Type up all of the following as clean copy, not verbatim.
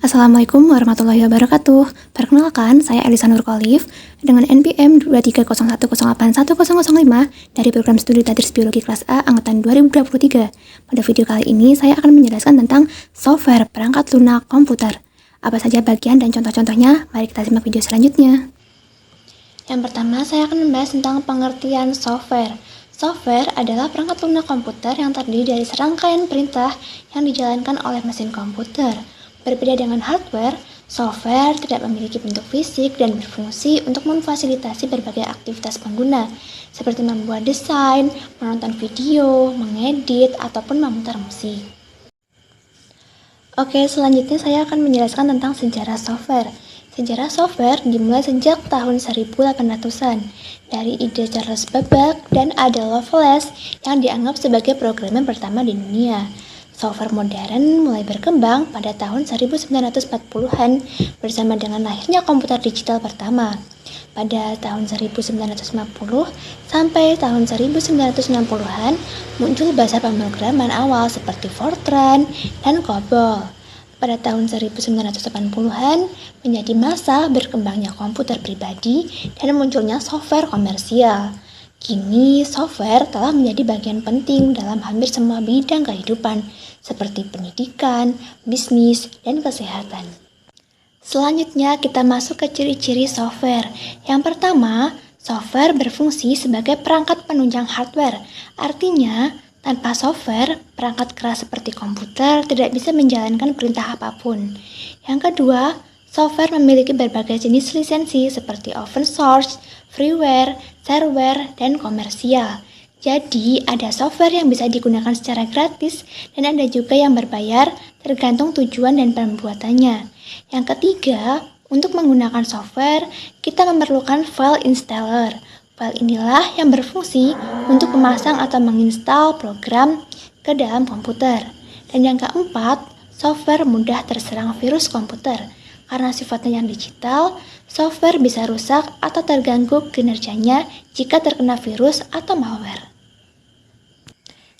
Assalamualaikum warahmatullahi wabarakatuh. Perkenalkan, saya Elisa Nurkolif dengan NPM 230108105 dari program studi Tadris Biologi kelas A angkatan 2023. Pada video kali ini, saya akan menjelaskan tentang software perangkat lunak komputer. Apa saja bagian dan contoh-contohnya? Mari kita simak video selanjutnya. Yang pertama, saya akan membahas tentang pengertian software. Software adalah perangkat lunak komputer yang terdiri dari serangkaian perintah yang dijalankan oleh mesin komputer. Berbeda dengan hardware, software tidak memiliki bentuk fisik dan berfungsi untuk memfasilitasi berbagai aktivitas pengguna, seperti membuat desain, menonton video, mengedit, ataupun memutar musik. Oke, selanjutnya saya akan menjelaskan tentang sejarah software. Sejarah software dimulai sejak tahun 1800-an dari ide Charles Babbage dan Ada Lovelace yang dianggap sebagai programmer pertama di dunia. Software modern mulai berkembang pada tahun 1940-an bersama dengan lahirnya komputer digital pertama. Pada tahun 1950 sampai tahun 1960-an muncul bahasa pemrograman awal seperti Fortran dan COBOL. Pada tahun 1980-an menjadi masa berkembangnya komputer pribadi dan munculnya software komersial. Kini, software telah menjadi bagian penting dalam hampir semua bidang kehidupan, seperti pendidikan, bisnis, dan kesehatan. Selanjutnya, kita masuk ke ciri-ciri software. Yang pertama, software berfungsi sebagai perangkat penunjang hardware. Artinya, tanpa software, perangkat keras seperti komputer tidak bisa menjalankan perintah apapun. Yang kedua, software memiliki berbagai jenis lisensi seperti open source, freeware, shareware, dan komersial. Jadi, ada software yang bisa digunakan secara gratis dan ada juga yang berbayar tergantung tujuan dan pembuatannya. Yang ketiga, untuk menggunakan software, kita memerlukan file installer. File inilah yang berfungsi untuk memasang atau menginstal program ke dalam komputer. Dan yang keempat, software mudah terserang virus komputer. Karena sifatnya yang digital, software bisa rusak atau terganggu kinerjanya jika terkena virus atau malware.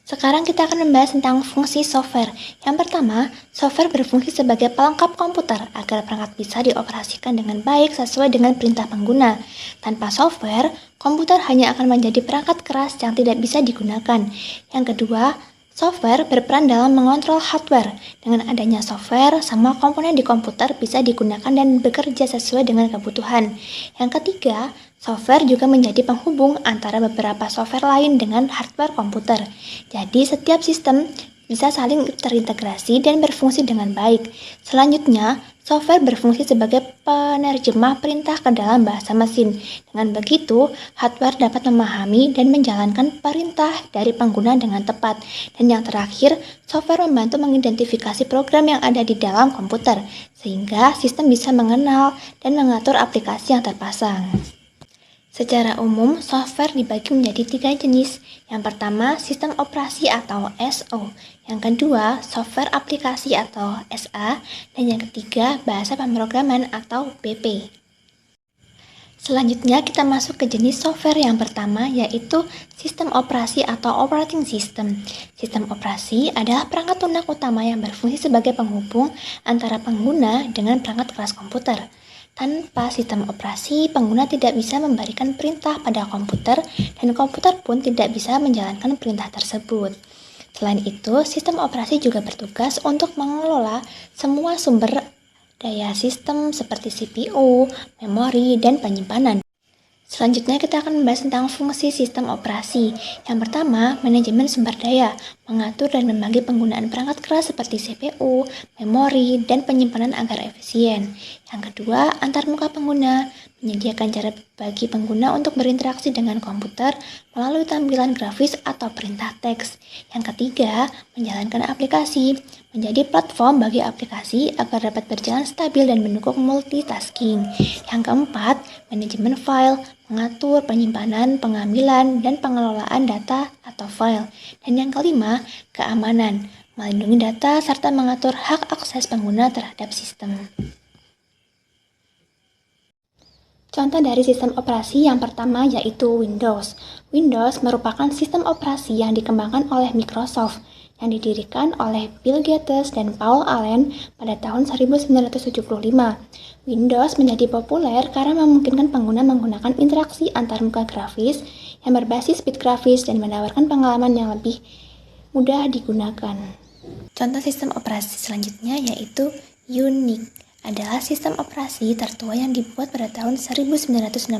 Sekarang kita akan membahas tentang fungsi software. Yang pertama, software berfungsi sebagai pelengkap komputer agar perangkat bisa dioperasikan dengan baik sesuai dengan perintah pengguna. Tanpa software, komputer hanya akan menjadi perangkat keras yang tidak bisa digunakan. Yang kedua, software berperan dalam mengontrol hardware. Dengan adanya software, semua komponen di komputer bisa digunakan dan bekerja sesuai dengan kebutuhan. Yang ketiga, software juga menjadi penghubung antara beberapa software lain dengan hardware komputer. Jadi, setiap sistem bisa saling terintegrasi dan berfungsi dengan baik. Selanjutnya, software berfungsi sebagai penerjemah perintah ke dalam bahasa mesin. Dengan begitu, hardware dapat memahami dan menjalankan perintah dari pengguna dengan tepat. Dan yang terakhir, software membantu mengidentifikasi program yang ada di dalam komputer, sehingga sistem bisa mengenal dan mengatur aplikasi yang terpasang. Secara umum, software dibagi menjadi 3 jenis. Yang pertama, sistem operasi atau SO. Yang kedua, software aplikasi atau SA. Dan yang ketiga, bahasa pemrograman atau BP. Selanjutnya, kita masuk ke jenis software yang pertama, yaitu sistem operasi atau operating system. Sistem operasi adalah perangkat lunak utama yang berfungsi sebagai penghubung antara pengguna dengan perangkat keras komputer. Tanpa sistem operasi, pengguna tidak bisa memberikan perintah pada komputer dan komputer pun tidak bisa menjalankan perintah tersebut. Selain itu, sistem operasi juga bertugas untuk mengelola semua sumber daya sistem seperti CPU, memori, dan penyimpanan. Selanjutnya kita akan membahas tentang fungsi sistem operasi. Yang pertama, manajemen sumber daya, mengatur dan membagi penggunaan perangkat keras seperti CPU, memori, dan penyimpanan agar efisien. Yang kedua, antarmuka pengguna, menyediakan cara bagi pengguna untuk berinteraksi dengan komputer melalui tampilan grafis atau perintah teks. Yang ketiga, menjalankan aplikasi, menjadi platform bagi aplikasi agar dapat berjalan stabil dan mendukung multitasking. Yang keempat, manajemen file, mengatur penyimpanan, pengambilan, dan pengelolaan data atau file. Dan yang kelima, keamanan, melindungi data serta mengatur hak akses pengguna terhadap sistem. Contoh dari sistem operasi yang pertama yaitu Windows. Windows merupakan sistem operasi yang dikembangkan oleh Microsoft. yang didirikan oleh Bill Gates dan Paul Allen pada tahun 1975. Windows menjadi populer karena memungkinkan pengguna menggunakan interaksi antarmuka grafis yang berbasis bit grafis dan menawarkan pengalaman yang lebih mudah digunakan. Contoh sistem operasi selanjutnya yaitu Unix. Adalah sistem operasi tertua yang dibuat pada tahun 1969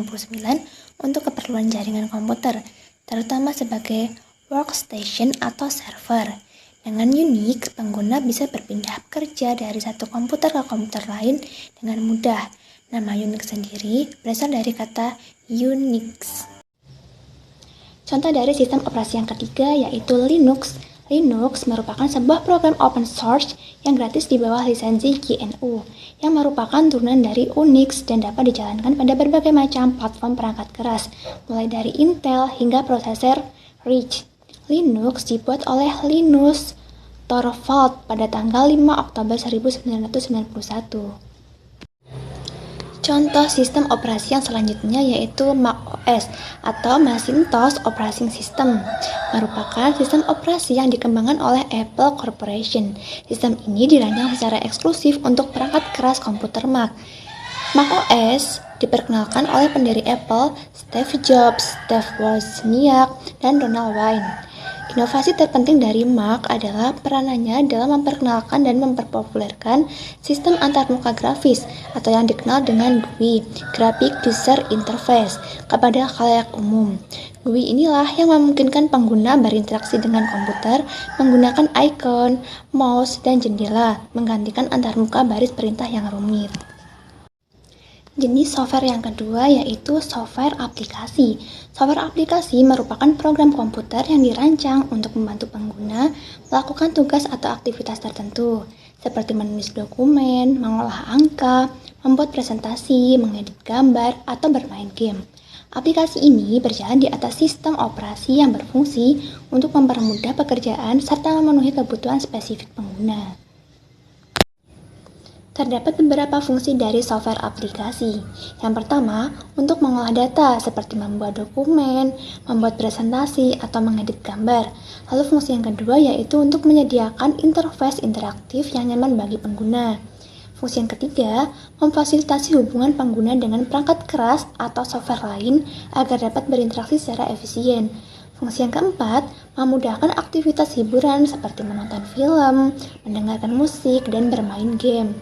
untuk keperluan jaringan komputer, terutama sebagai workstation atau server. Dengan Unix, pengguna bisa berpindah kerja dari satu komputer ke komputer lain dengan mudah. Nama Unix sendiri berasal dari kata Unix. Contoh dari sistem operasi yang ketiga yaitu Linux. Linux merupakan sebuah program open source yang gratis di bawah lisensi GNU, yang merupakan turunan dari Unix dan dapat dijalankan pada berbagai macam platform perangkat keras, mulai dari Intel hingga prosesor RISC. Linux dibuat oleh Linus Torvalds pada tanggal 5 Oktober 1991. Contoh sistem operasi yang selanjutnya yaitu macOS atau Macintosh Operating System, merupakan sistem operasi yang dikembangkan oleh Apple Corporation. Sistem ini dirancang secara eksklusif untuk perangkat keras komputer Mac. macOS diperkenalkan oleh pendiri Apple, Steve Jobs, Steve Wozniak, dan Donald Wayne. Inovasi terpenting dari Mac adalah peranannya dalam memperkenalkan dan memperpopulerkan sistem antarmuka grafis atau yang dikenal dengan GUI, Graphic User Interface, kepada khalayak umum. GUI inilah yang memungkinkan pengguna berinteraksi dengan komputer menggunakan icon, mouse, dan jendela, menggantikan antarmuka baris perintah yang rumit. Jenis software yang kedua yaitu software aplikasi. Software aplikasi merupakan program komputer yang dirancang untuk membantu pengguna melakukan tugas atau aktivitas tertentu, seperti menulis dokumen, mengolah angka, membuat presentasi, mengedit gambar, atau bermain game. Aplikasi ini berjalan di atas sistem operasi yang berfungsi untuk mempermudah pekerjaan serta memenuhi kebutuhan spesifik pengguna. Terdapat beberapa fungsi dari software aplikasi. Yang pertama, untuk mengolah data seperti membuat dokumen, membuat presentasi, atau mengedit gambar. Lalu fungsi yang kedua yaitu untuk menyediakan interface interaktif yang nyaman bagi pengguna. Fungsi yang ketiga, memfasilitasi hubungan pengguna dengan perangkat keras atau software lain agar dapat berinteraksi secara efisien. Fungsi yang keempat, memudahkan aktivitas hiburan seperti menonton film, mendengarkan musik, dan bermain game.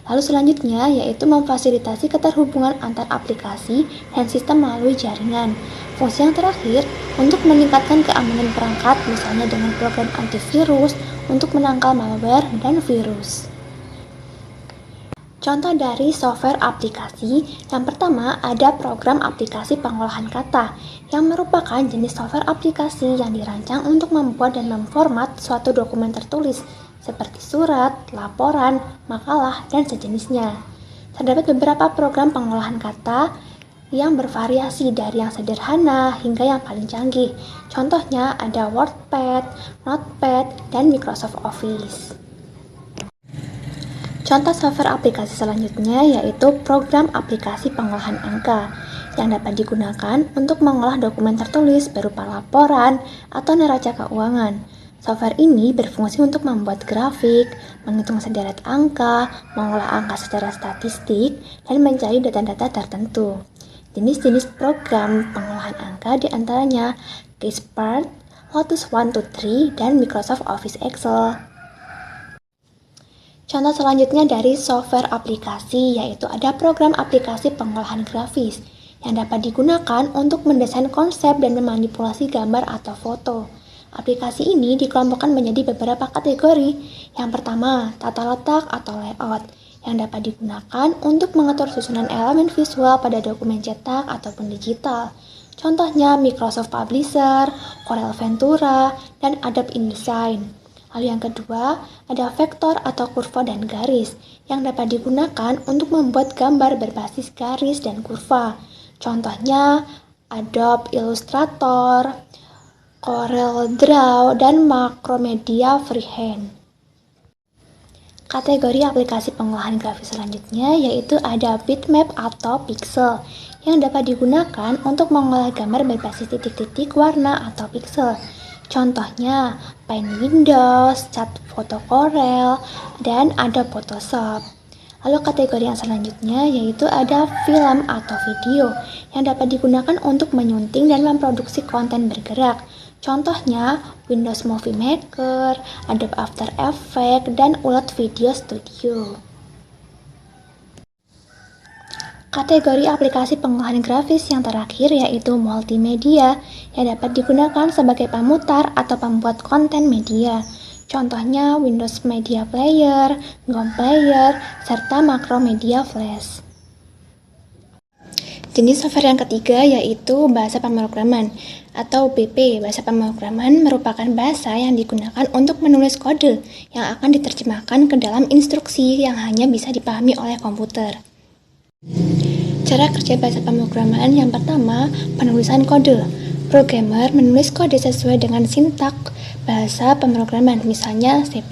Lalu selanjutnya yaitu memfasilitasi keterhubungan antar aplikasi dan sistem melalui jaringan. Fungsi yang terakhir untuk meningkatkan keamanan perangkat, misalnya dengan program antivirus untuk menangkal malware dan virus. Contoh dari software aplikasi, yang pertama ada program aplikasi pengolahan kata, yang merupakan jenis software aplikasi yang dirancang untuk membuat dan memformat suatu dokumen tertulis, seperti surat, laporan, makalah, dan sejenisnya. Terdapat beberapa program pengolahan kata yang bervariasi dari yang sederhana hingga yang paling canggih. Contohnya ada WordPad, Notepad, dan Microsoft Office. Contoh software aplikasi selanjutnya yaitu program aplikasi pengolahan angka yang dapat digunakan untuk mengolah dokumen tertulis berupa laporan atau neraca keuangan. Software ini berfungsi untuk membuat grafik, menghitung sederet angka, mengolah angka secara statistik, dan mencari data-data tertentu. Jenis-jenis program pengolahan angka diantaranya Casepart, Lotus 123, dan Microsoft Office Excel. Contoh selanjutnya dari software aplikasi yaitu ada program aplikasi pengolahan grafis yang dapat digunakan untuk mendesain konsep dan memanipulasi gambar atau foto. Aplikasi ini dikelompokkan menjadi beberapa kategori. Yang pertama, tata letak atau layout yang dapat digunakan untuk mengatur susunan elemen visual pada dokumen cetak ataupun digital. Contohnya Microsoft Publisher, Corel Ventura, dan Adobe InDesign. Lalu yang kedua, ada vektor atau kurva dan garis yang dapat digunakan untuk membuat gambar berbasis garis dan kurva. Contohnya Adobe Illustrator, Corel Draw, dan Macromedia Freehand. Kategori aplikasi pengolahan grafis selanjutnya yaitu ada bitmap atau pixel yang dapat digunakan untuk mengolah gambar berbasis titik-titik warna atau pixel. Contohnya, Paint Windows, Cat Foto Corel, dan ada Photoshop. Lalu kategori yang selanjutnya yaitu ada film atau video yang dapat digunakan untuk menyunting dan memproduksi konten bergerak. Contohnya Windows Movie Maker, Adobe After Effects, dan Ulot Video Studio. Kategori aplikasi pengolahan grafis yang terakhir yaitu multimedia yang dapat digunakan sebagai pemutar atau pembuat konten media. Contohnya Windows Media Player, GOM Player, serta Macromedia Flash. Jenis software yang ketiga yaitu bahasa pemrograman atau BP. Bahasa pemrograman merupakan bahasa yang digunakan untuk menulis kode yang akan diterjemahkan ke dalam instruksi yang hanya bisa dipahami oleh komputer. Cara kerja bahasa pemrograman yang pertama, penulisan kode. Programmer menulis kode sesuai dengan sintak bahasa pemrograman, misalnya C++,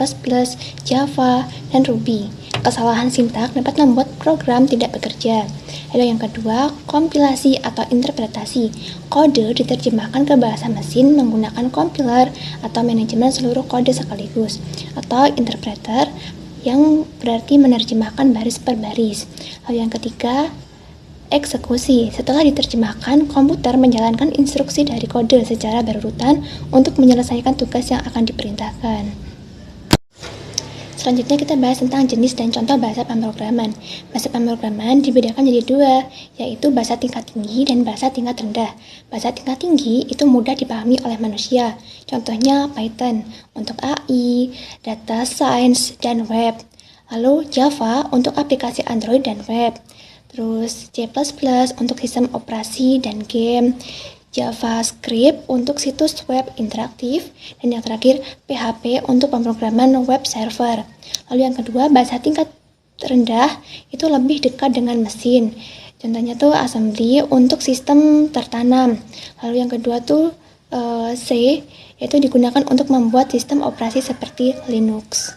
Java, dan Ruby. Kesalahan sintak dapat membuat program tidak bekerja. Lalu yang kedua, kompilasi atau interpretasi. Kode diterjemahkan ke bahasa mesin menggunakan compiler atau manajemen seluruh kode sekaligus, atau interpreter yang berarti menerjemahkan baris per baris. Lalu yang ketiga, eksekusi. Setelah diterjemahkan, komputer menjalankan instruksi dari kode secara berurutan untuk menyelesaikan tugas yang akan diperintahkan. Selanjutnya kita bahas tentang jenis dan contoh bahasa pemrograman. Bahasa pemrograman dibedakan jadi dua, yaitu bahasa tingkat tinggi dan bahasa tingkat rendah. Bahasa tingkat tinggi itu mudah dipahami oleh manusia. Contohnya Python untuk AI, data science, dan web. Lalu Java untuk aplikasi Android dan web. Terus C++ untuk sistem operasi dan game, JavaScript untuk situs web interaktif, dan yang terakhir PHP untuk pemrograman web server. Lalu yang kedua, bahasa tingkat rendah itu lebih dekat dengan mesin. Contohnya tuh assembly untuk sistem tertanam. Lalu yang kedua tuh C, yaitu digunakan untuk membuat sistem operasi seperti Linux.